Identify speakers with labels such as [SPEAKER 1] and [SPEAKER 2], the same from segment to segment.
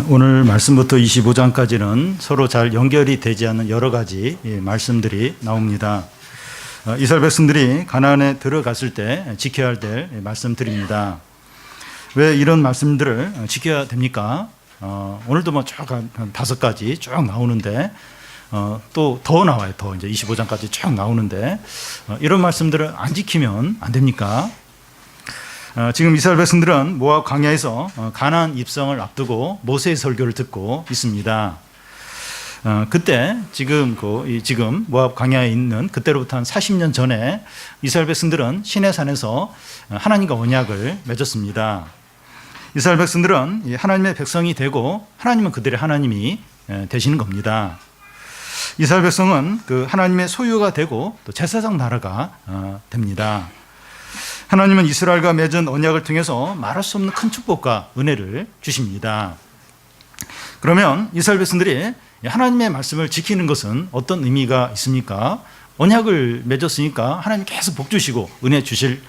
[SPEAKER 1] 오늘 말씀부터 25장까지는 서로 잘 연결이 되지 않는 여러 가지 말씀들이 나옵니다. 이스라엘 백성들이 가나안에 들어갔을 때 지켜야 할 말씀들입니다. 왜 이런 말씀들을 지켜야 됩니까? 오늘도 뭐 쭉 한 5가지 쭉 나오는데 또 더 나와요. 더 이제 25장까지 쭉 나오는데 이런 말씀들을 안 지키면 안 됩니까? 지금 이스라엘 백성들은 모압 광야에서 가나안 입성을 앞두고 모세의 설교를 듣고 있습니다. 그때 지금 모압 광야에 있는 그때로부터 한 40년 전에 이스라엘 백성들은 시내산에서 하나님과 언약을 맺었습니다. 이스라엘 백성들은 하나님의 백성이 되고 하나님은 그들의 하나님이 되시는 겁니다. 이스라엘 백성은 그 하나님의 소유가 되고 또 제사장 나라가 됩니다. 하나님은 이스라엘과 맺은 언약을 통해서 말할 수 없는 큰 축복과 은혜를 주십니다. 그러면 이스라엘 백성들이 하나님의 말씀을 지키는 것은 어떤 의미가 있습니까? 언약을 맺었으니까 하나님 계속 복 주시고 은혜 주실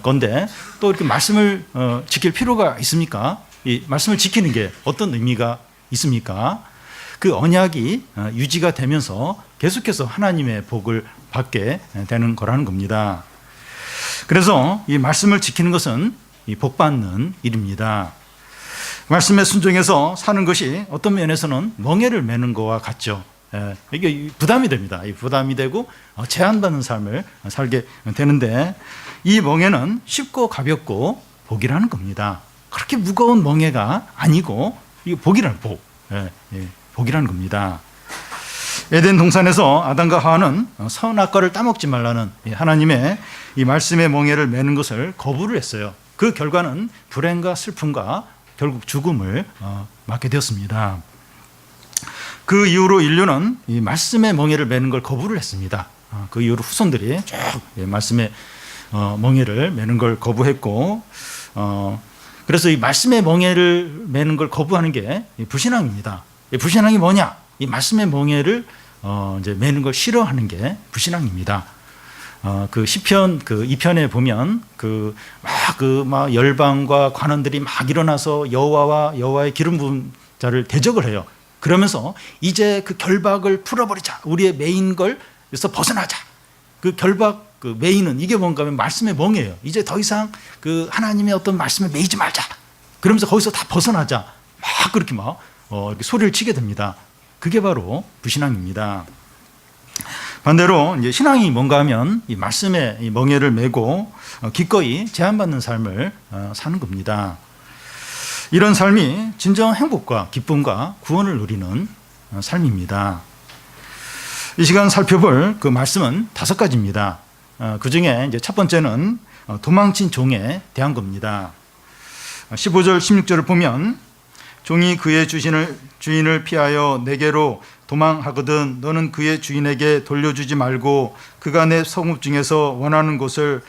[SPEAKER 1] 건데 또 이렇게 말씀을 지킬 필요가 있습니까? 이 말씀을 지키는 게 어떤 의미가 있습니까? 그 언약이 유지가 되면서 계속해서 하나님의 복을 받게 되는 거라는 겁니다. 그래서 이 말씀을 지키는 것은 복 받는 일입니다. 말씀에 순종해서 사는 것이 어떤 면에서는 멍에를 매는 것과 같죠. 이게 부담이 됩니다. 부담이 되고 제한받는 삶을 살게 되는데 이 멍에는 쉽고 가볍고 복이라는 겁니다. 그렇게 무거운 멍에가 아니고 이게 복이라는 복이라는 겁니다. 에덴 동산에서 아담과 하와는 선악과를 따먹지 말라는 하나님의 이 말씀의 멍에를 매는 것을 거부를 했어요. 그 결과는 불행과 슬픔과 결국 죽음을 맞게 되었습니다. 그 이후로 인류는 이 말씀의 멍에를 매는 걸 거부를 했습니다. 그 이후로 후손들이 쭉 말씀의 멍에를 매는 걸 거부했고, 그래서 이 말씀의 멍에를 매는 걸 거부하는 게 불신앙입니다. 불신앙이 뭐냐? 이 말씀의 멍에를 이제 매는 걸 싫어하는 게 불신앙입니다. 그 시편 그 2편에 보면 막 열방과 관원들이 막 일어나서 여호와의 기름 부은 자를 대적을 해요. 그러면서 이제 그 결박을 풀어버리자. 우리의 매인 걸에서 벗어나자. 그 결박 그 매인은 이게 뭔가 하면 말씀의 멍에예요. 이제 더 이상 그 하나님의 어떤 말씀에 매이지 말자. 그러면서 거기서 다 벗어나자. 막 그렇게 이렇게 소리를 치게 됩니다. 그게 바로 불신앙입니다. 반대로 이제 신앙이 뭔가 하면 이 말씀의 이 멍에를 메고 기꺼이 제한받는 삶을 사는 겁니다. 이런 삶이 진정한 행복과 기쁨과 구원을 누리는 삶입니다. 이 시간 살펴볼 그 말씀은 5가지입니다. 그 중에 이제 첫 번째는 도망친 종에 대한 겁니다. 15절, 16절을 보면 종이 그의 주인을 피하여 내게로 도망하거든 너는 그의 주인에게 돌려주지 말고 그가 내 성읍 중에서 원하는 곳을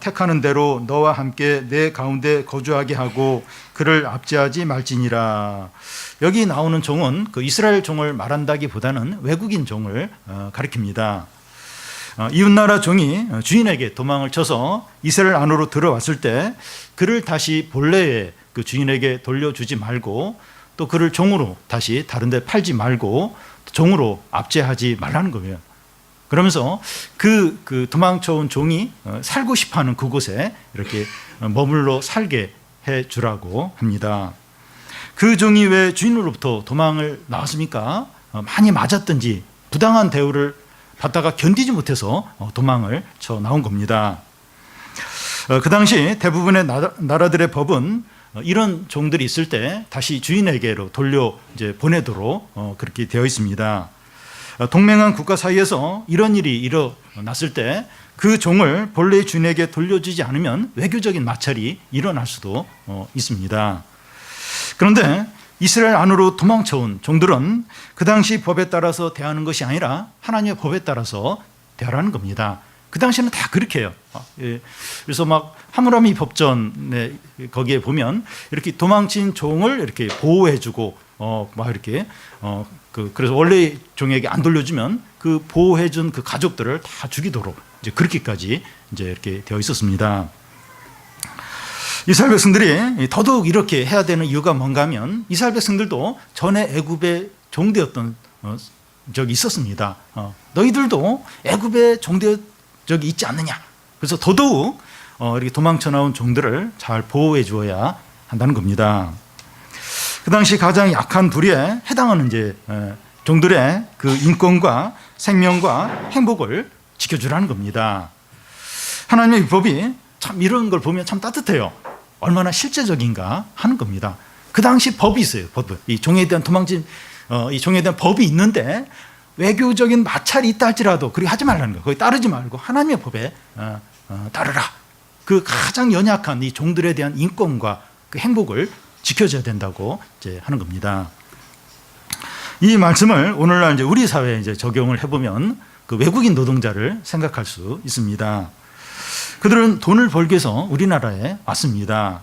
[SPEAKER 1] 택하는 대로 너와 함께 내 가운데 거주하게 하고 그를 압제하지 말지니라. 여기 나오는 종은 그 이스라엘 종을 말한다기보다는 외국인 종을 가리킵니다. 이웃나라 종이 주인에게 도망을 쳐서 이스라엘 안으로 들어왔을 때 그를 다시 본래의 그 주인에게 돌려주지 말고 또 그를 종으로 다시 다른 데 팔지 말고 종으로 압제하지 말라는 거예요. 그러면서 그 도망쳐온 종이 살고 싶어하는 그곳에 이렇게 머물러 살게 해주라고 합니다. 그 종이 왜 주인으로부터 도망을 나왔습니까? 많이 맞았든지 부당한 대우를 받다가 견디지 못해서 도망을 쳐 나온 겁니다. 그 당시 대부분의 나라들의 법은 이런 종들이 있을 때 다시 주인에게로 돌려 이제 보내도록 그렇게 되어 있습니다. 동맹한 국가 사이에서 이런 일이 일어났을 때 그 종을 본래의 주인에게 돌려주지 않으면 외교적인 마찰이 일어날 수도 있습니다. 그런데 이스라엘 안으로 도망쳐온 종들은 그 당시 법에 따라서 대하는 것이 아니라 하나님의 법에 따라서 대하라는 겁니다. 그 당시에는 다 그렇게 해요. 그래서 막 하므라비 법전에 거기에 보면 이렇게 도망친 종을 이렇게 보호해주고 막 이렇게 그래서 원래 종에게 안 돌려주면 그 보호해준 그 가족들을 다 죽이도록 이제 그렇게까지 이제 이렇게 되어 있었습니다. 이스라엘 백성들이 더더욱 이렇게 해야 되는 이유가 뭔가 하면 이스라엘 백성들도 전에 애굽의 종되었던 적이 있었습니다. 너희들도 애굽의 종되었 적이 있지 않느냐. 그래서 더더욱 이렇게 도망쳐 나온 종들을 잘 보호해 주어야 한다는 겁니다. 그 당시 가장 약한 부류에 해당하는 이제 종들의 그 인권과 생명과 행복을 지켜주라는 겁니다. 하나님의 율법이 참 이런 걸 보면 참 따뜻해요. 얼마나 실제적인가 하는 겁니다. 그 당시 법이 있어요. 법. 이 종에 대한 이 종에 대한 법이 있는데 외교적인 마찰이 있다 할지라도 그렇게 하지 말라는 거예요. 거기 따르지 말고 하나님의 법에 따르라. 그 가장 연약한 이 종들에 대한 인권과 그 행복을 지켜줘야 된다고 이제 하는 겁니다. 이 말씀을 오늘날 이제 우리 사회에 이제 적용을 해보면 그 외국인 노동자를 생각할 수 있습니다. 그들은 돈을 벌기 위해서 우리나라에 왔습니다.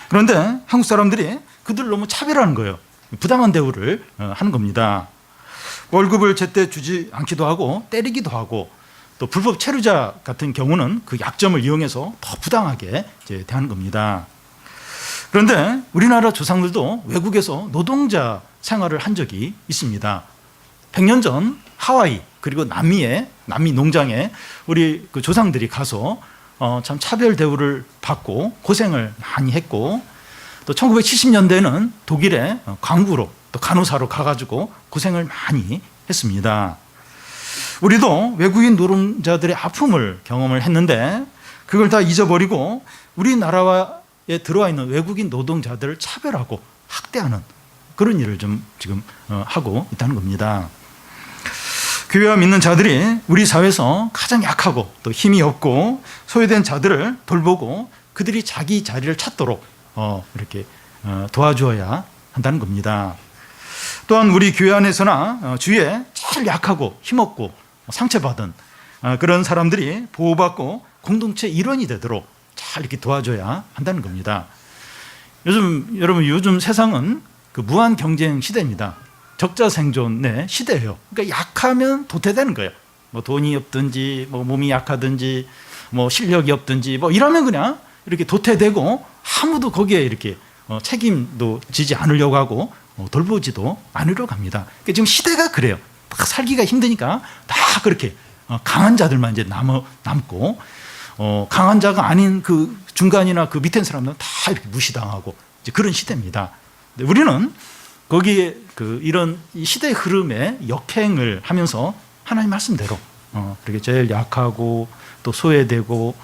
[SPEAKER 1] 그런데 한국 사람들이 그들을 너무 차별하는 거예요. 부당한 대우를 하는 겁니다. 월급을 제때 주지 않기도 하고 때리기도 하고 또 불법 체류자 같은 경우는 그 약점을 이용해서 더 부당하게 이제 대하는 겁니다. 그런데 우리나라 조상들도 외국에서 노동자 생활을 한 적이 있습니다. 100년 전 하와이 그리고 남미 농장에 우리 그 조상들이 가서 참 차별 대우를 받고 고생을 많이 했고 또 1970년대에는 독일에 광부로 또 간호사로 가가지고 고생을 많이 했습니다. 우리도 외국인 노동자들의 아픔을 경험을 했는데 그걸 다 잊어버리고 우리나라에 들어와 있는 외국인 노동자들을 차별하고 학대하는 그런 일을 좀 지금 하고 있다는 겁니다. 교회와 믿는 자들이 우리 사회에서 가장 약하고 또 힘이 없고 소외된 자들을 돌보고 그들이 자기 자리를 찾도록 이렇게 도와주어야 한다는 겁니다. 또한 우리 교회 안에서나 주위에 제일 약하고 힘없고 상처받은 그런 사람들이 보호받고 공동체 일원이 되도록 잘 이렇게 도와줘야 한다는 겁니다. 요즘 세상은 그 무한 경쟁 시대입니다. 적자 생존의 시대예요. 그러니까 약하면 도태되는 거예요. 뭐 돈이 없든지, 뭐 몸이 약하든지, 뭐 실력이 없든지, 뭐 이러면 그냥 이렇게 도태되고 아무도 거기에 이렇게 책임도 지지 않으려고 하고 돌보지도 않으려고 합니다. 그러니까 지금 시대가 그래요. 딱 살기가 힘드니까 다 그렇게 강한 자들만 이제 남고 강한 자가 아닌 그 중간이나 그 밑에 사람들은 다 이렇게 무시당하고 이제 그런 시대입니다. 근데 우리는 거기에 이런 이 시대의 흐름에 역행을 하면서 하나님 말씀대로 이렇게 제일 약하고 또 소외되고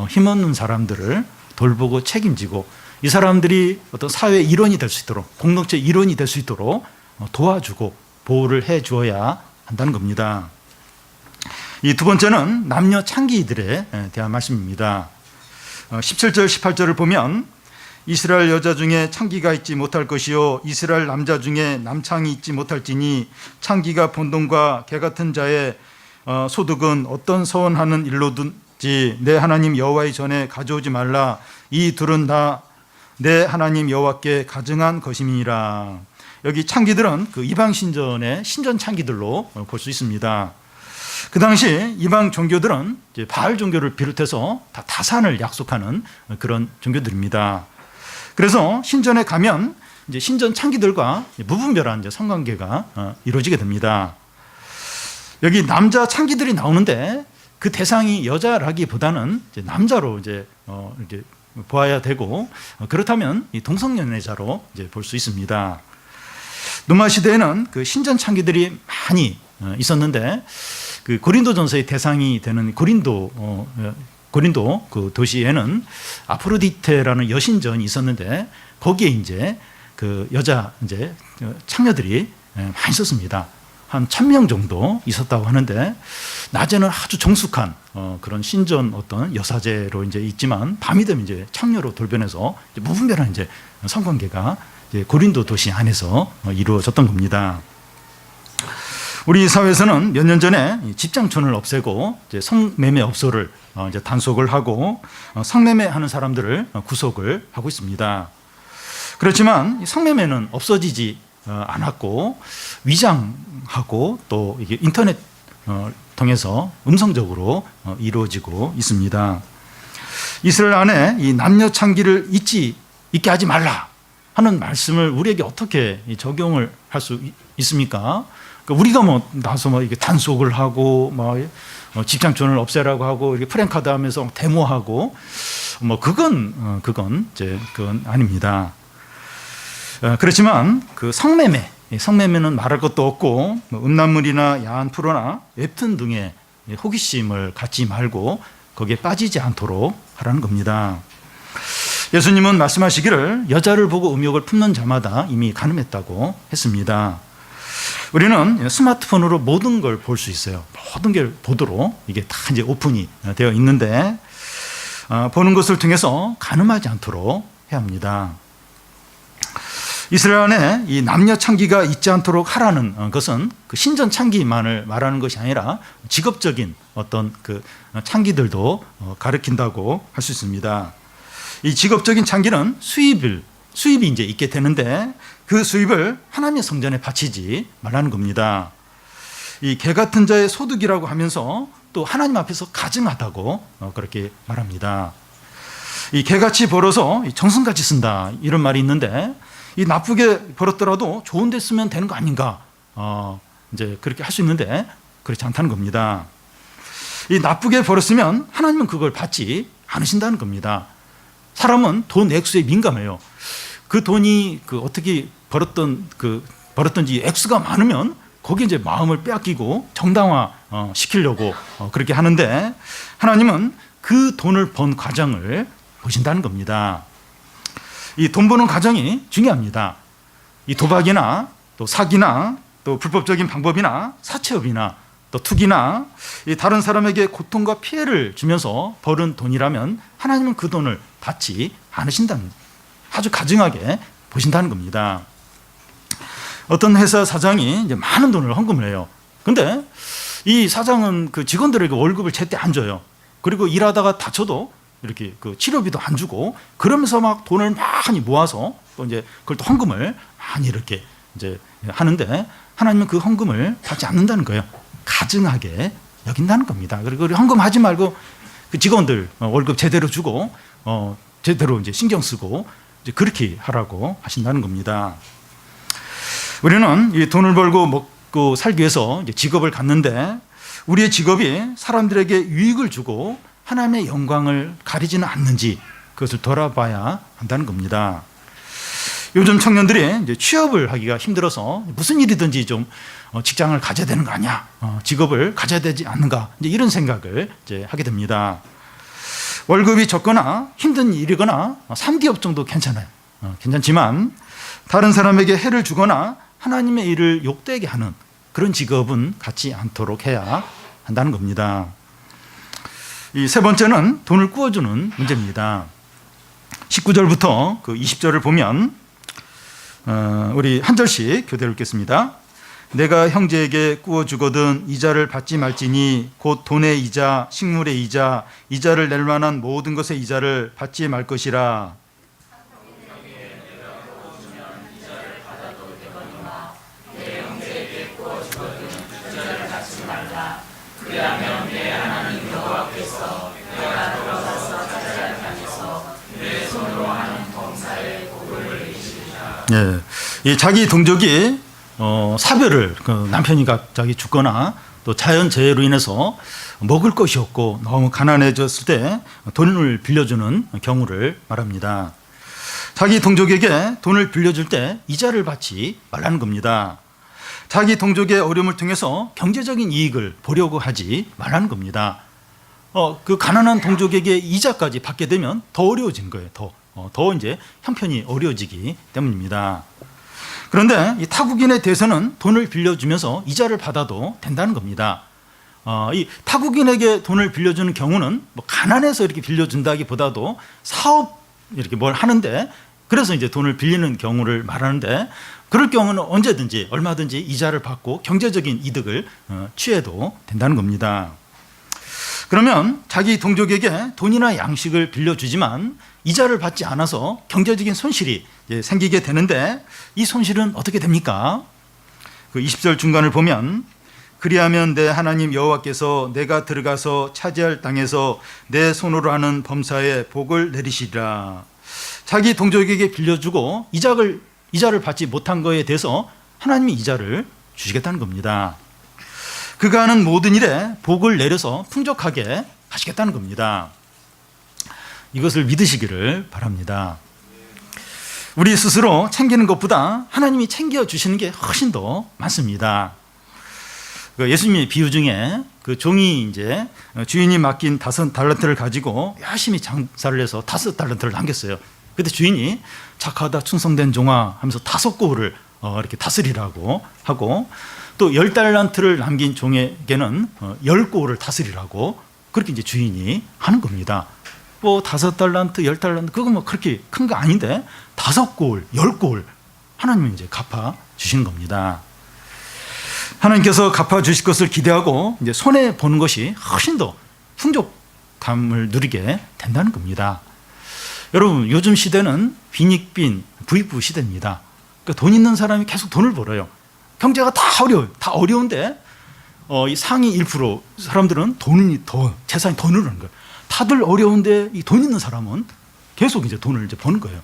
[SPEAKER 1] 힘없는 사람들을 돌보고 책임지고 이 사람들이 어떤 사회의 일원이 될 수 있도록 공동체 일원이 될 수 있도록 도와주고 보호를 해 주어야 한다는 겁니다. 이 두 번째는 남녀 창기들에 대한 말씀입니다. 17절 18절을 보면 이스라엘 여자 중에 창기가 있지 못할 것이요 이스라엘 남자 중에 남창이 있지 못할지니 창기가 본동과 개 같은 자의 소득은 어떤 서원하는 일로든지 내 하나님 여호와의 전에 가져오지 말라. 이 둘은 다 내 하나님 여호와께 가증한 것임이니라. 여기 창기들은 그 이방 신전의 신전 창기들로 볼 수 있습니다. 그 당시 이방 종교들은 이제 바알 종교를 비롯해서 다 다산을 약속하는 그런 종교들입니다. 그래서 신전에 가면 이제 신전 창기들과 무분별한 이제 성관계가 이루어지게 됩니다. 여기 남자 창기들이 나오는데 그 대상이 여자라기보다는 이제 남자로 이제 이렇게 보아야 되고 그렇다면 이 동성연애자로 이제 볼 수 있습니다. 로마 시대에는 그 신전 창기들이 많이 있었는데 그 고린도전서의 대상이 되는 고린도 그 도시에는 아프로디테라는 여신전이 있었는데 거기에 이제 그 여자 이제 창녀들이 많이 있었습니다. 한 1000명 정도 있었다고 하는데 낮에는 아주 정숙한 그런 신전 어떤 여사제로 이제 있지만 밤이 되면 이제 창녀로 돌변해서 이제 무분별한 이제 성관계가 이제 고린도 도시 안에서 이루어졌던 겁니다. 우리 사회에서는 몇 년 전에 집장촌을 없애고 이제 성매매 업소를 이제 단속을 하고 성매매하는 사람들을 구속을 하고 있습니다. 그렇지만 성매매는 없어지지 않았고 위장하고 또 이게 인터넷 통해서 음성적으로 이루어지고 있습니다. 이스라엘 안에 이 남녀 창기를 있게 하지 말라 하는 말씀을 우리에게 어떻게 적용을 할 수 있습니까? 그러니까 우리가 뭐 나서 뭐 이게 단속을 하고 뭐 집장촌을 없애라고 하고 이렇게 프랭카드 하면서 데모하고 뭐 그건 아닙니다. 그렇지만 그 성매매는 말할 것도 없고 뭐 음란물이나 야한 프로나 웹툰 등의 호기심을 갖지 말고 거기에 빠지지 않도록 하라는 겁니다. 예수님은 말씀하시기를 여자를 보고 음욕을 품는 자마다 이미 간음했다고 했습니다. 우리는 스마트폰으로 모든 걸 볼 수 있어요. 모든 걸 보도록 이게 다 이제 오픈이 되어 있는데 보는 것을 통해서 간음하지 않도록 해야 합니다. 이스라엘 안에 이 남녀 창기가 있지 않도록 하라는 것은 그 신전 창기만을 말하는 것이 아니라 직업적인 어떤 그 창기들도 가리킨다고 할 수 있습니다. 이 직업적인 창기는 수입이 이제 있게 되는데 그 수입을 하나님의 성전에 바치지 말라는 겁니다. 이 개 같은 자의 소득이라고 하면서 또 하나님 앞에서 가증하다고 그렇게 말합니다. 이 개같이 벌어서 정승같이 쓴다 이런 말이 있는데 이 나쁘게 벌었더라도 좋은 데 쓰면 되는 거 아닌가 이제 그렇게 할 수 있는데 그렇지 않다는 겁니다. 이 나쁘게 벌었으면 하나님은 그걸 받지 않으신다는 겁니다. 사람은 돈 액수에 민감해요. 그 돈이 어떻게 벌었던지 액수가 많으면 거기에 이제 마음을 빼앗기고 정당화 시키려고 그렇게 하는데 하나님은 그 돈을 번 과정을 보신다는 겁니다. 이 돈 버는 과정이 중요합니다. 이 도박이나 또 사기나 또 불법적인 방법이나 사채업이나 또 투기나 이 다른 사람에게 고통과 피해를 주면서 벌은 돈이라면 하나님은 그 돈을 받지 않으신다는, 아주 가증하게 보신다는 겁니다. 어떤 회사 사장이 이제 많은 돈을 헌금을 해요. 근데 이 사장은 그 직원들에게 월급을 제때 안 줘요. 그리고 일하다가 다쳐도 이렇게 그 치료비도 안 주고 그러면서 막 돈을 많이 모아서 또 이제 그걸 또 헌금을 많이 이렇게 이제 하는데 하나님은 그 헌금을 받지 않는다는 거예요. 가증하게 여긴다는 겁니다. 그리고 헌금하지 말고 그 직원들 월급 제대로 주고 제대로 이제 신경 쓰고 이제 그렇게 하라고 하신다는 겁니다. 우리는 이 돈을 벌고 먹고 살기 위해서 이제 직업을 갖는데 우리의 직업이 사람들에게 유익을 주고 하나님의 영광을 가리지는 않는지 그것을 돌아봐야 한다는 겁니다. 요즘 청년들이 이제 취업을 하기가 힘들어서 무슨 일이든지 좀 직장을 가져야 되는 거 아니야? 직업을 가져야 되지 않는가? 이제 이런 생각을 이제 하게 됩니다. 월급이 적거나 힘든 일이거나 3D 업종도 괜찮아요. 괜찮지만 다른 사람에게 해를 주거나 하나님의 일을 욕되게 하는 그런 직업은 갖지 않도록 해야 한다는 겁니다. 이 세 번째는 돈을 꾸어주는 문제입니다. 19절부터 그 20절을 보면 우리 한 절씩 교대로 읽겠습니다. 내가 형제에게 꾸어주거든 이자를 받지 말지니 곧 돈의 이자, 식물의 이자, 이자를 낼 만한 모든 것의 이자를 받지 말 것이라. 예, 이 자기 동족이 사별을 남편이 갑자기 죽거나 또 자연재해로 인해서 먹을 것이 없고 너무 가난해졌을 때 돈을 빌려주는 경우를 말합니다. 자기 동족에게 돈을 빌려줄 때 이자를 받지 말라는 겁니다. 자기 동족의 어려움을 통해서 경제적인 이익을 보려고 하지 말라는 겁니다. 그 가난한 동족에게 이자까지 받게 되면 더 어려워진 거예요. 더 이제 형편이 어려워지기 때문입니다. 그런데 이 타국인에 대해서는 돈을 빌려주면서 이자를 받아도 된다는 겁니다. 이 타국인에게 돈을 빌려주는 경우는 뭐 가난해서 이렇게 빌려준다기보다도 사업 이렇게 뭘 하는데 그래서 이제 돈을 빌리는 경우를 말하는데 그럴 경우는 언제든지 얼마든지 이자를 받고 경제적인 이득을 취해도 된다는 겁니다. 그러면 자기 동족에게 돈이나 양식을 빌려주지만 이자를 받지 않아서 경제적인 손실이 생기게 되는데 이 손실은 어떻게 됩니까? 그 20절 중간을 보면 그리하면 내 하나님 여호와께서 내가 들어가서 차지할 땅에서 내 손으로 하는 범사에 복을 내리시리라. 자기 동족에게 빌려주고 이자를 받지 못한 거에 대해서 하나님이 이자를 주시겠다는 겁니다. 그가 하는 모든 일에 복을 내려서 풍족하게 하시겠다는 겁니다. 이것을 믿으시기를 바랍니다. 우리 스스로 챙기는 것보다 하나님이 챙겨주시는 게 훨씬 더 많습니다. 예수님의 비유 중에 그 종이 이제 주인이 맡긴 5달란트를 가지고 열심히 장사를 해서 5달란트를 남겼어요. 그때 주인이 착하다 충성된 종아 하면서 5고을을 이렇게 다스리라고 하고, 또 10달란트를 남긴 종에게는 10고을을 다스리라고 그렇게 이제 주인이 하는 겁니다. 뭐 5달란트, 10달란트 그거 뭐 그렇게 큰 거 아닌데 5고을, 10고을 하나님이 이제 갚아 주시는 겁니다. 하나님께서 갚아 주실 것을 기대하고 이제 손해 보는 것이 훨씬 더 풍족감을 누리게 된다는 겁니다. 여러분, 요즘 시대는 빈익빈 부익부 시대입니다. 그러니까 돈 있는 사람이 계속 돈을 벌어요. 경제가 다 어려워요. 다 어려운데 이 상위 1% 사람들은 재산이 더 늘어나는 거예요. 다들 어려운데 이 돈 있는 사람은 계속 이제 돈을 이제 버는 거예요.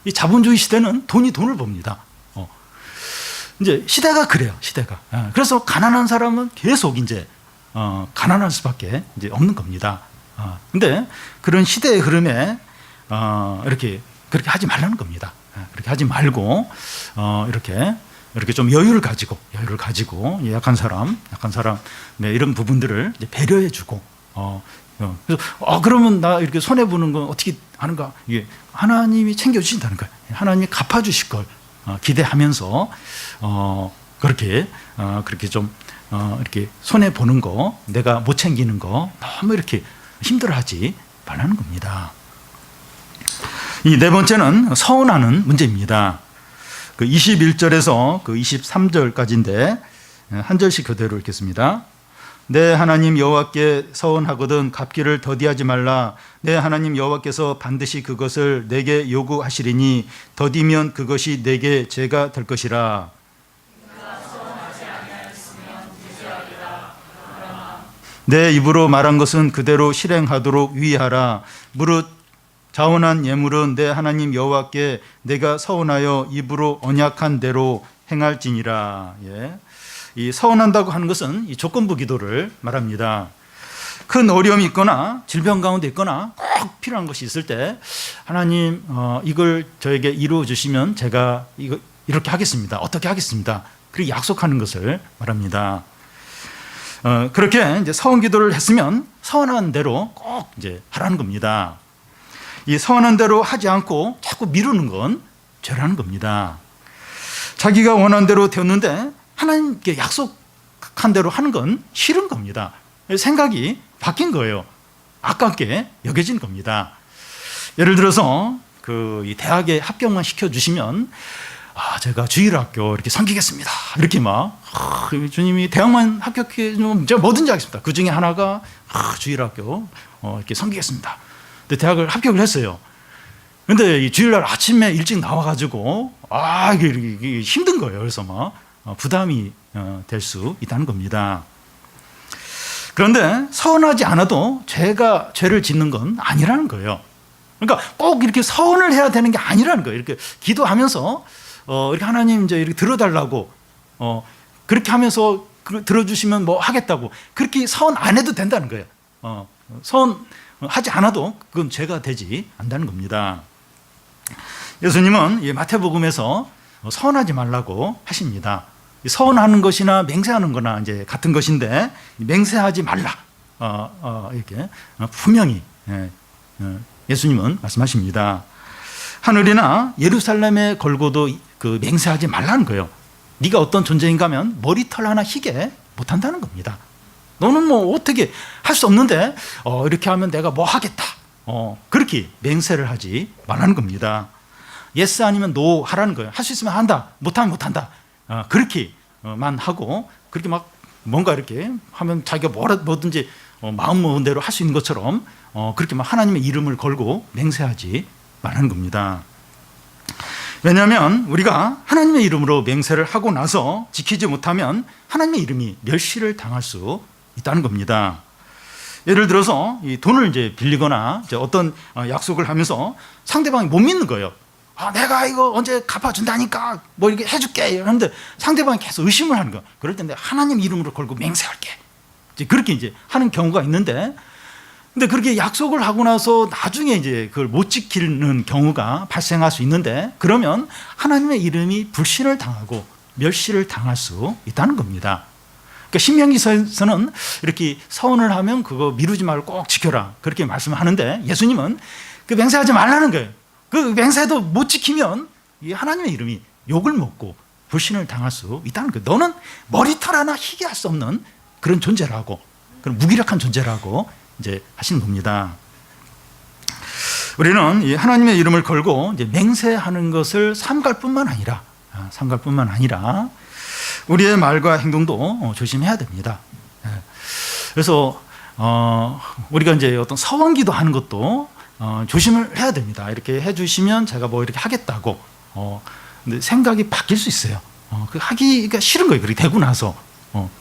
[SPEAKER 1] 이 자본주의 시대는 돈이 돈을 법니다. 이제 시대가 그래요. 시대가. 그래서 가난한 사람은 계속 이제 가난할 수밖에 이제 없는 겁니다. 근데 그런 시대의 흐름에 그렇게 하지 말라는 겁니다. 그렇게 하지 말고 이렇게 좀 여유를 가지고 약한 사람 이런 부분들을 이제 배려해주고 그래서 그러면 나 이렇게 손해 보는 건 어떻게 하는가? 이게 하나님이 챙겨주신다는 거예요. 하나님이 갚아주실 걸 기대하면서 그렇게 좀 이렇게 손해 보는 거, 내가 못 챙기는 거 너무 이렇게 힘들어하지 말라는 겁니다. 이 네 번째는 서운하는 문제입니다. 그 21절에서 그 23절까지인데 한 절씩 그대로 읽겠습니다. 내 하나님 여호와께 서운하거든 갚기를 더디하지 말라. 내 하나님 여호와께서 반드시 그것을 내게 요구하시리니 더디면 그것이 내게 죄가 될 것이라. 내 입으로 말한 것은 그대로 실행하도록 유의하라. 무릇 자원한 예물은 내 하나님 여호와께 내가 서운하여 입으로 언약한 대로 행할지니라. 이 서운한다고 하는 것은 이 조건부 기도를 말합니다. 큰 어려움이 있거나 질병 가운데 있거나 꼭 필요한 것이 있을 때 하나님 이걸 저에게 이루어 주시면 제가 이렇게 하겠습니다. 어떻게 하겠습니다. 그렇게 약속하는 것을 말합니다. 그렇게 이제 서원 기도를 했으면 서원한 대로 꼭 이제 하라는 겁니다. 이 서원한 대로 하지 않고 자꾸 미루는 건 죄라는 겁니다. 자기가 원한 대로 되었는데 하나님께 약속한 대로 하는 건 싫은 겁니다. 생각이 바뀐 거예요. 아깝게 여겨진 겁니다. 예를 들어서 이 대학에 합격만 시켜주시면 제가 주일학교 이렇게 섬기겠습니다. 이렇게 주님이 대학만 합격해 주면 제가 뭐든지 하겠습니다. 그 중에 하나가 주일학교 이렇게 섬기겠습니다. 근데 대학을 합격을 했어요. 근데 이 주일날 아침에 일찍 나와가지고 이게 힘든 거예요. 그래서 부담이 될 수 있다는 겁니다. 그런데 서운하지 않아도 죄를 짓는 건 아니라는 거예요. 그러니까 꼭 이렇게 서운을 해야 되는 게 아니라는 거예요. 이렇게 기도하면서 이렇게 하나님 이제 이렇게 들어달라고 그렇게 하면서 들어주시면 뭐 하겠다고 그렇게 서운 안 해도 된다는 거예요. 서운하지 않아도 그건 죄가 되지 않는다는 겁니다. 예수님은 마태복음에서 서운하지 말라고 하십니다. 서운하는 것이나 맹세하는 거나 이제 같은 것인데 맹세하지 말라 이렇게 분명히 예수님은 말씀하십니다. 하늘이나 예루살렘에 걸고도 그 맹세하지 말라는 거예요. 네가 어떤 존재인가 하면 머리털 하나 희게 못한다는 겁니다. 너는 뭐 어떻게 할 수 없는데 이렇게 하면 내가 뭐 하겠다 그렇게 맹세를 하지 말라는 겁니다. 예스 아니면 노 하라는 거예요. 할 수 있으면 한다, 못하면 못한다 그렇게만 하고 그렇게 뭔가 이렇게 하면 자기가 뭐든지 마음 먹은 대로 할 수 있는 것처럼 그렇게 하나님의 이름을 걸고 맹세하지 말라는 겁니다. 왜냐하면 우리가 하나님의 이름으로 맹세를 하고 나서 지키지 못하면 하나님의 이름이 멸시를 당할 수 있다는 겁니다. 예를 들어서 이 돈을 이제 빌리거나 이제 어떤 약속을 하면서 상대방이 못 믿는 거예요. 내가 이거 언제 갚아준다니까 뭐 이렇게 해줄게 이러는데 상대방이 계속 의심을 하는 거야. 그럴 때 내가 하나님 이름으로 걸고 맹세할게. 이제 그렇게 이제 하는 경우가 있는데, 근데 그렇게 약속을 하고 나서 나중에 이제 그걸 못 지키는 경우가 발생할 수 있는데, 그러면 하나님의 이름이 불신을 당하고 멸시를 당할 수 있다는 겁니다. 그러니까 신명기서에서는 이렇게 서원을 하면 그거 미루지 말고 꼭 지켜라 그렇게 말씀하는데, 예수님은 그 맹세하지 말라는 거예요. 그 맹세도 못 지키면 이 하나님의 이름이 욕을 먹고 불신을 당할 수 있다는 거예요. 너는 머리털 하나 희게 할 수 없는 그런 존재라고, 그런 무기력한 존재라고 이제 하시는 겁니다. 우리는 이 하나님의 이름을 걸고 이제 맹세하는 것을 삼갈 뿐만 아니라 우리의 말과 행동도 조심해야 됩니다. 그래서 우리가 이제 어떤 서원기도 하는 것도 조심을 해야 됩니다. 이렇게 해주시면 제가 뭐 이렇게 하겠다고 근데 생각이 바뀔 수 있어요. 그 하기가 싫은 거예요. 그렇게 되고 나서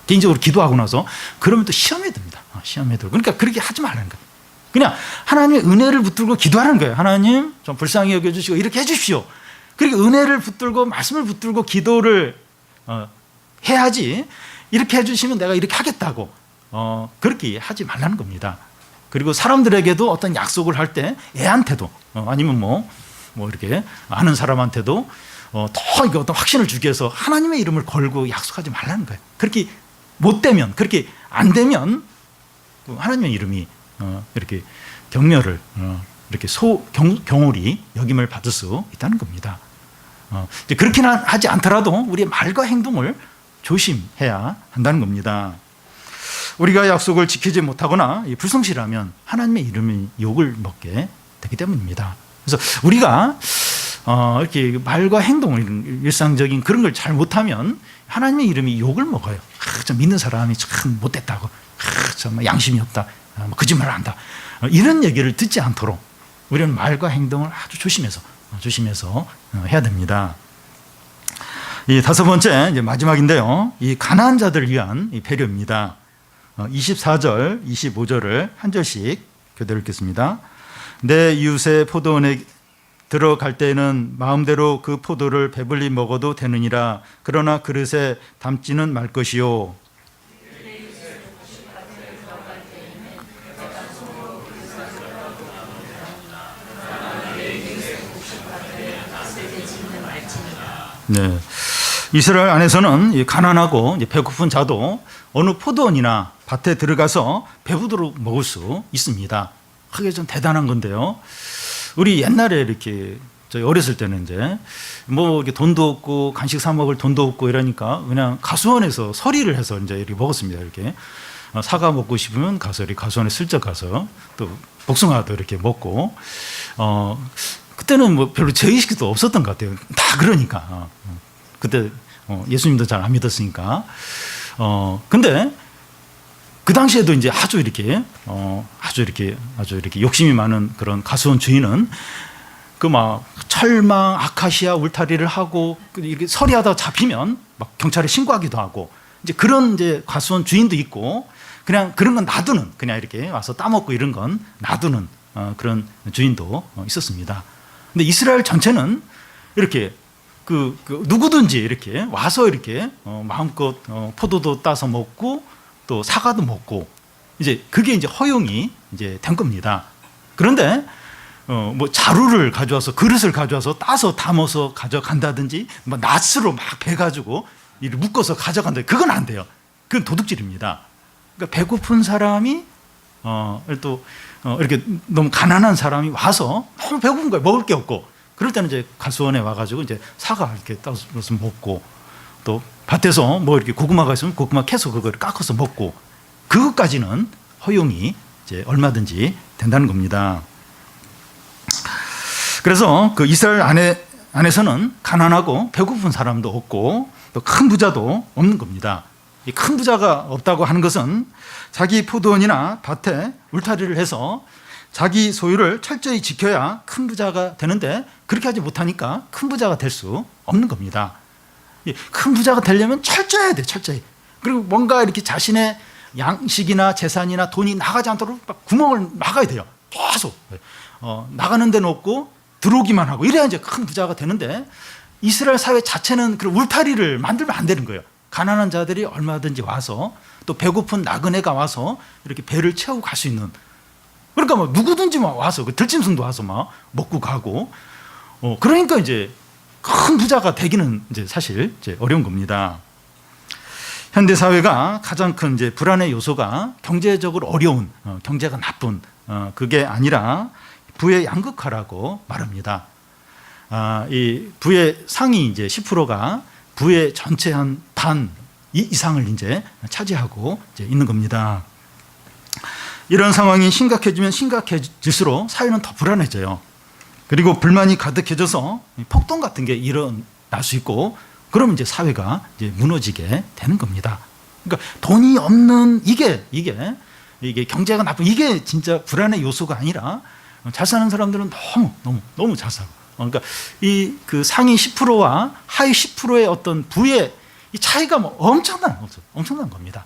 [SPEAKER 1] 개인적으로 기도하고 나서 그러면 또 시험에 듭니다. 시험에 들고. 그러니까 그렇게 하지 말라는 거예요. 그냥 하나님의 은혜를 붙들고 기도하는 거예요. 하나님 좀 불쌍히 여겨주시고 이렇게 해주십시오. 그렇게 은혜를 붙들고 말씀을 붙들고 기도를 해야지, 이렇게 해주시면 내가 이렇게 하겠다고 그렇게 하지 말라는 겁니다. 그리고 사람들에게도 어떤 약속을 할 때 애한테도 아니면 뭐 이렇게 아는 사람한테도 더 이게 어떤 확신을 주기 위해서 하나님의 이름을 걸고 약속하지 말라는 거예요. 그렇게 못 되면, 그렇게 안 되면 하나님의 이름이 이렇게 경멸을 이렇게 경홀히 여김을 받을 수 있다는 겁니다. 이제 그렇게는 하지 않더라도 우리의 말과 행동을 조심해야 한다는 겁니다. 우리가 약속을 지키지 못하거나 불성실하면 하나님의 이름이 욕을 먹게 되기 때문입니다. 그래서 우리가 이렇게 말과 행동, 일상적인 그런 걸 잘 못하면 하나님의 이름이 욕을 먹어요. 참 믿는 사람이 참 못됐다고, 참 양심이 없다, 거짓말을 한다, 이런 얘기를 듣지 않도록 우리는 말과 행동을 아주 조심해서 해야 됩니다. 이 다섯 번째, 이제 마지막인데요. 이 가난한 자들을 위한 이 배려입니다. 24절, 25절을 한 절씩 교대로 읽겠습니다. 내 이웃의 포도원에 들어갈 때에는 마음대로 그 포도를 배불리 먹어도 되느니라. 그러나 그릇에 담지는 말 것이요. 네. 이스라엘 안에서는 가난하고 배고픈 자도 어느 포도원이나 밭에 들어가서 배부도록 먹을 수 있습니다. 그게 좀 대단한 건데요. 우리 옛날에 이렇게 저희 어렸을 때는 이제 뭐 이렇게 돈도 없고 간식 사 먹을 돈도 없고 이러니까 그냥 가수원에서 서리를 해서 이제 이렇게 먹었습니다. 이렇게 사과 먹고 싶으면 가서 이렇게 가수원에 슬쩍 가서 또 복숭아도 이렇게 먹고 그때는 뭐 별로 죄의식도 없었던 것 같아요. 다 그러니까 그때 예수님도 잘 안 믿었으니까. 근데 그 당시에도 이제 아주 이렇게 욕심이 많은 그런 가수원 주인은 그 막 철망, 아카시아 울타리를 하고 이렇게 서리하다 잡히면 막 경찰에 신고하기도 하고, 이제 그런 이제 가수원 주인도 있고, 그냥 그런 건 놔두는, 그냥 이렇게 와서 따먹고 이런 건 놔두는 그런 주인도 있었습니다. 근데 이스라엘 전체는 이렇게 그 누구든지 이렇게 와서 이렇게 마음껏 포도도 따서 먹고 또 사과도 먹고, 이제 그게 이제 허용이 이제 된 겁니다. 그런데 뭐 자루를 가져와서, 그릇을 가져와서 따서 담아서 가져간다든지, 뭐 낫으로 막 베가지고 이를 묶어서 가져간다, 그건 안 돼요. 그건 도둑질입니다. 그러니까 배고픈 사람이 또 이렇게 너무 가난한 사람이 와서 너무 배고픈 거예요. 먹을 게 없고, 그럴 때는 이제 가수원에 와가지고 이제 사과 이렇게 따서 먹고, 또 밭에서 뭐 이렇게 고구마가 있으면 고구마 캐서 그걸 깎아서 먹고, 그것까지는 허용이 이제 얼마든지 된다는 겁니다. 그래서 그 이스라엘 안에서는 가난하고 배고픈 사람도 없고 또 큰 부자도 없는 겁니다. 이 큰 부자가 없다고 하는 것은 자기 포도원이나 밭에 울타리를 해서 자기 소유를 철저히 지켜야 큰 부자가 되는데 그렇게 하지 못하니까 큰 부자가 될 수 없는 겁니다. 큰 부자가 되려면 철저해야 돼, 철저히. 그리고 뭔가 이렇게 자신의 양식이나 재산이나 돈이 나가지 않도록 막 구멍을 막아야 돼요. 계속 나가는 데는 없고 들어오기만 하고 이래야 이제 큰 부자가 되는데 이스라엘 사회 자체는 그런 울타리를 만들면 안 되는 거예요. 가난한 자들이 얼마든지 와서 또 배고픈 나그네가 와서 이렇게 배를 채우고 갈 수 있는, 그러니까 뭐 누구든지 막 와서 그 들짐승도 와서 막 먹고 가고 그러니까 이제 큰 부자가 되기는 이제 사실 이제 어려운 겁니다. 현대 사회가 가장 큰 이제 불안의 요소가 경제적으로 어려운, 경제가 나쁜, 그게 아니라 부의 양극화라고 말합니다. 이 부의 상위 이제 10%가 부의 전체 한 반 이상을 이제 차지하고 이제 있는 겁니다. 이런 상황이 심각해지면 심각해질수록 사회는 더 불안해져요. 그리고 불만이 가득해져서 폭동 같은 게 일어날 수 있고, 그러면 이제 사회가 이제 무너지게 되는 겁니다. 그러니까 돈이 없는 이게 경제가 나쁜, 이게 진짜 불안의 요소가 아니라 잘 사는 사람들은 너무 잘 살고. 그러니까 이 그 상위 10%와 하위 10%의 어떤 부의 이 차이가 뭐 엄청난 겁니다.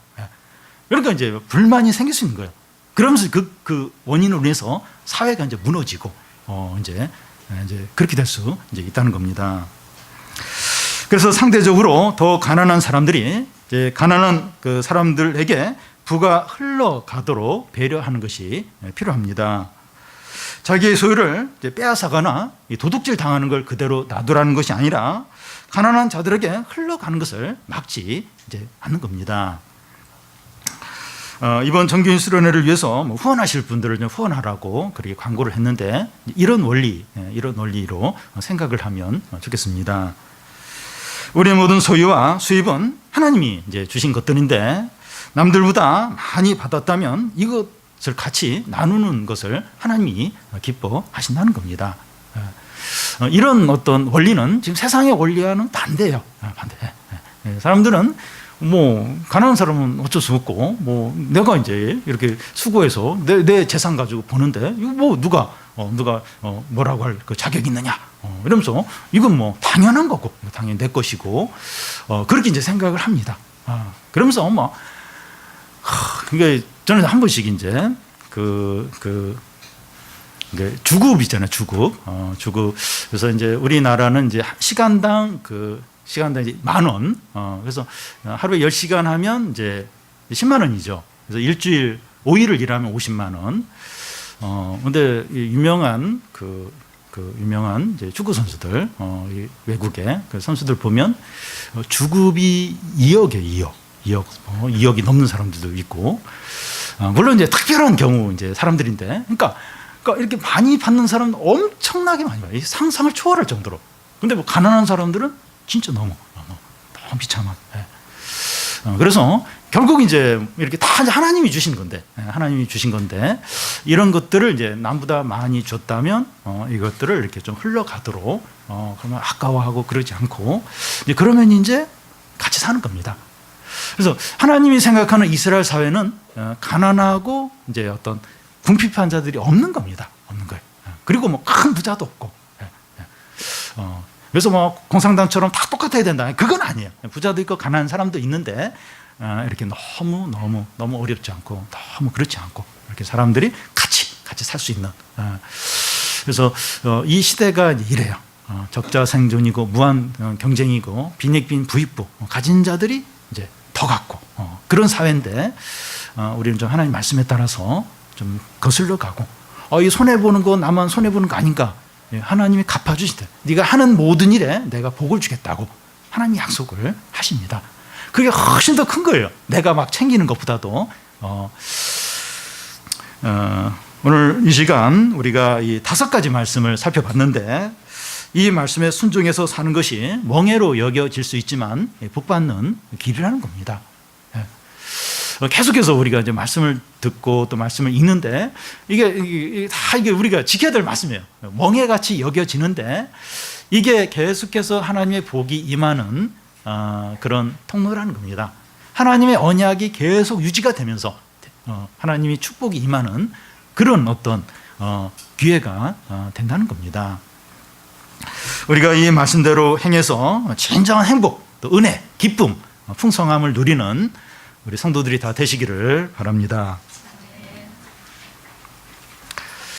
[SPEAKER 1] 그러니까 이제 불만이 생길 수 있는 거예요. 그러면서 그 원인으로 인해서 사회가 이제 무너지고 이제 그렇게 될 수 이제 있다는 겁니다. 그래서 상대적으로 더 가난한 사람들이 이제 가난한 그 사람들에게 부가 흘러가도록 배려하는 것이 필요합니다. 자기의 소유를 이제 빼앗아가나 도둑질 당하는 걸 그대로 놔두라는 것이 아니라 가난한 자들에게 흘러가는 것을 막지 이제 않는 겁니다. 이번 정규인 수련회를 위해서 뭐 후원하실 분들을 좀 후원하라고 그렇게 광고를 했는데 이런 원리로 생각을 하면 좋겠습니다. 우리의 모든 소유와 수입은 하나님이 이제 주신 것들인데 남들보다 많이 받았다면 이것을 같이 나누는 것을 하나님이 기뻐하신다는 겁니다. 이런 어떤 원리는 지금 세상의 원리와는 반대예요. 반대. 사람들은 뭐 가난한 사람은 어쩔 수 없고 뭐 내가 이제 이렇게 수고해서 내 재산 가지고 버는데 이거 뭐 누가 뭐라고 할 그 자격이 있느냐 이러면서 이건 뭐 당연한 거고 당연히 내 것이고 그렇게 이제 생각을 합니다. 그러면서 뭐 그게 저는 한 번씩 이제 주급 있잖아요. 주급. 그래서 이제 우리나라는 이제 시간당 이제 10,000원. 그래서 하루에 10시간 하면 이제 10만 원이죠. 그래서 일주일 5일을 일하면 50만 원. 근데 유명한 유명한 이제 축구 선수들, 외국의 그 선수들 보면 주급이 2억이 넘는 사람들도 있고, 물론 이제 특별한 경우 이제 사람들인데, 그러니까 이렇게 많이 받는 사람은 엄청나게 많이 받아요. 상상을 초월할 정도로. 근데 뭐 가난한 사람들은 진짜 너무 비참한. 그래서 결국 이제 이렇게 다 하나님이 주신 건데, 이런 것들을 이제 남보다 많이 줬다면 이것들을 이렇게 좀 흘러가도록 그러면 아까워하고 그러지 않고 이제 그러면 이제 같이 사는 겁니다. 그래서 하나님이 생각하는 이스라엘 사회는 가난하고 이제 어떤 궁핍한 자들이 없는 겁니다. 없는 거예요. 그리고 뭐 큰 부자도 없고. 그래서 뭐 공산당처럼 다 똑같아야 된다. 그건 아니에요. 부자도 있고 가난한 사람도 있는데 이렇게 너무 어렵지 않고 너무 그렇지 않고 이렇게 사람들이 같이 살 수 있는. 그래서 이 시대가 이래요. 적자 생존이고 무한 경쟁이고 빈익빈 부익부 가진 자들이 이제 더 갖고 그런 사회인데 우리는 좀 하나님 말씀에 따라서 좀 거슬러 가고 이 손해보는 거 나만 손해보는 거 아닌가. 하나님이 갚아주시대. 네가 하는 모든 일에 내가 복을 주겠다고 하나님이 약속을 하십니다. 그게 훨씬 더 큰 거예요. 내가 막 챙기는 것보다도. 오늘 이 시간 우리가 이 5가지 말씀을 살펴봤는데 이 말씀에 순종해서 사는 것이 멍해로 여겨질 수 있지만 복받는 길이라는 겁니다. 계속해서 우리가 이제 말씀을 듣고 또 말씀을 읽는데 이게 우리가 지켜야 될 말씀이에요. 멍해같이 여겨지는데 이게 계속해서 하나님의 복이 임하는 그런 통로라는 겁니다. 하나님의 언약이 계속 유지가 되면서 하나님이 축복이 임하는 그런 어떤 기회가 된다는 겁니다. 우리가 이 말씀대로 행해서 진정한 행복, 또 은혜, 기쁨, 풍성함을 누리는 우리 성도들이 다 되시기를 바랍니다.